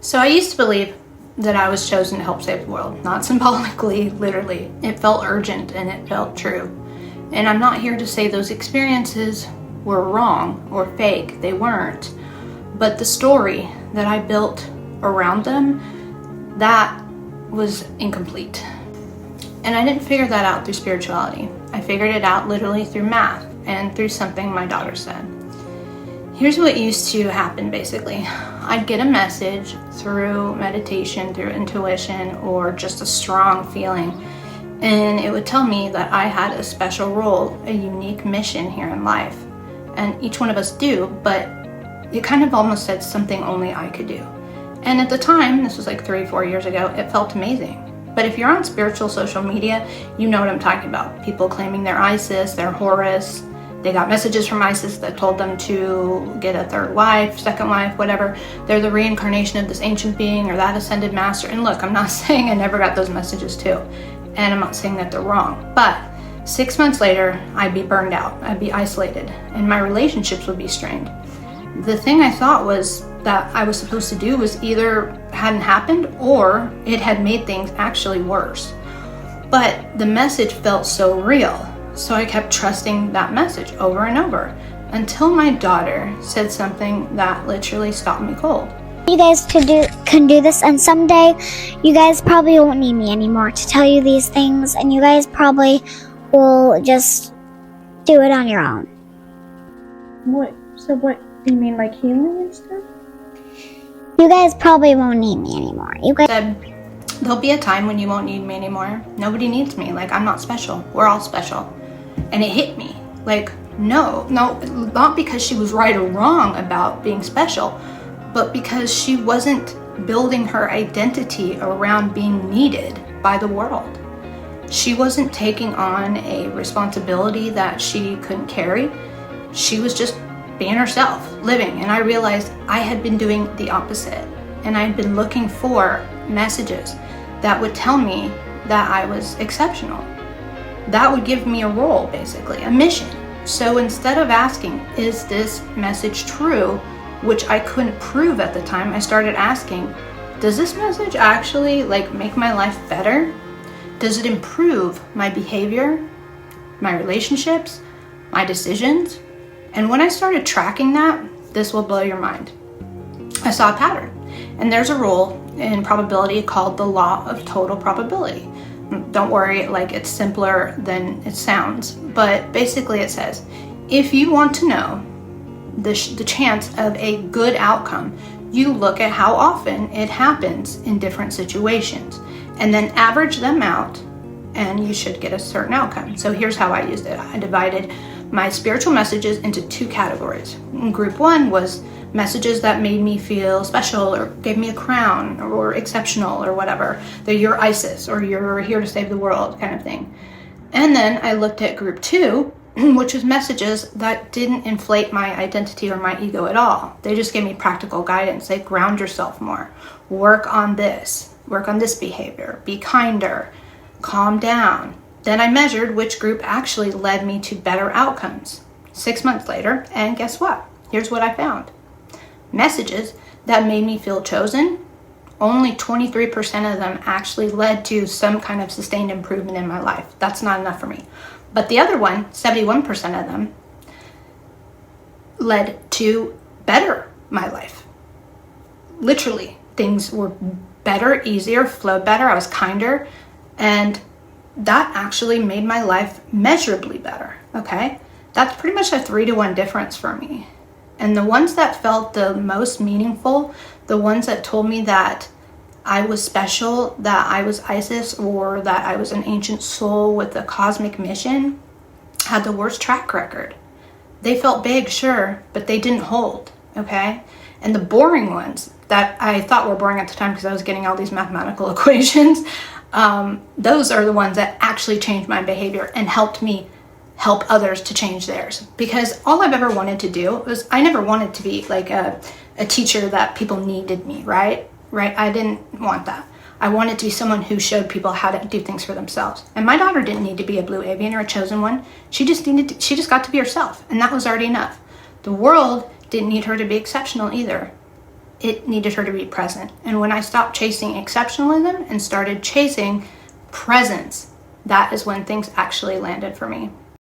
So I used to believe that I was chosen to help save the world, not symbolically, literally. It felt urgent and it felt true. And I'm not here to say those experiences were wrong or fake. They weren't. But the story that I built around them, that was incomplete. And I didn't figure that out through spirituality. I figured it out literally through math and through something my daughter said. Here's what used to happen basically. I'd get a message through meditation, through intuition, or just a strong feeling. And it would tell me that I had a special role, a unique mission here in life. And each one of us do, but it kind of almost said something only I could do. And at the time, this was like 3-4 years ago, it felt amazing. But if you're on spiritual social media, you know what I'm talking about. People claiming they're Isis, they're Horus. They got messages from Isis that told them to get a third wife, second wife, whatever. They're the reincarnation of this ancient being or that ascended master. And look, I'm not saying I never got those messages too. And I'm not saying that they're wrong. But 6 months later, I'd be burned out. I'd be isolated. And my relationships would be strained. The thing I thought was that I was supposed to do was either hadn't happened or it had made things actually worse. But the message felt so real. So I kept trusting that message over and over until my daughter said something that literally stopped me cold. You guys can do this, and someday you guys probably won't need me anymore to tell you these things, and you guys probably will just do it on your own. What? So what, you mean like healing and stuff? You guys probably won't need me anymore. You guys Said, there'll be a time when you won't need me anymore. Nobody needs me. Like, I'm not special. We're all special. And it hit me. Like, no, not because she was right or wrong about being special, but because she wasn't building her identity around being needed by the world. She wasn't taking on a responsibility that she couldn't carry. She was just being herself, living. And I realized I had been doing the opposite. And I had been looking for messages that would tell me that I was exceptional. That would give me a role, basically, a mission. So instead of asking, is this message true, which I couldn't prove at the time, I started asking, does this message actually make my life better? Does it improve my behavior, my relationships, my decisions? And when I started tracking that, this will blow your mind. I saw a pattern. And there's a rule in probability called the law of total probability. Don't worry, it's simpler than it sounds. But basically it says, if you want to know the chance of a good outcome, you look at how often it happens in different situations and then average them out, and you should get a certain outcome. So here's how I used it. I divided my spiritual messages into 2 categories. Group 1 was messages that made me feel special or gave me a crown or exceptional or whatever. That you're Isis or you're here to save the world kind of thing. And then I looked at group 2, which was messages that didn't inflate my identity or my ego at all. They just gave me practical guidance. They ground yourself more. Work on this behavior. Be kinder. Calm down. Then I measured which group actually led me to better outcomes. 6 months later, and guess what? Here's what I found. Messages that made me feel chosen, only 23% of them actually led to some kind of sustained improvement in my life. That's not enough for me. But the other one, 71% of them, led to better my life. Literally, things were better, easier, flowed better, I was kinder, and that actually made my life measurably better, okay? That's pretty much a 3-to-1 difference for me. And the ones that felt the most meaningful, the ones that told me that I was special, that I was Isis, or that I was an ancient soul with a cosmic mission, had the worst track record. They felt big, sure, but they didn't hold, okay? And the boring ones that I thought were boring at the time because I was getting all these mathematical equations, those are the ones that actually changed my behavior and helped me help others to change theirs. Because all I've ever wanted to do was, I never wanted to be like a teacher that people needed me, right? I didn't want that. I wanted to be someone who showed people how to do things for themselves. And my daughter didn't need to be a blue avian or a chosen one. She just got to be herself, and that was already enough. The world didn't need her to be exceptional either. it needed her to be present. And when I stopped chasing exceptionalism and started chasing presence, that is when things actually landed for me.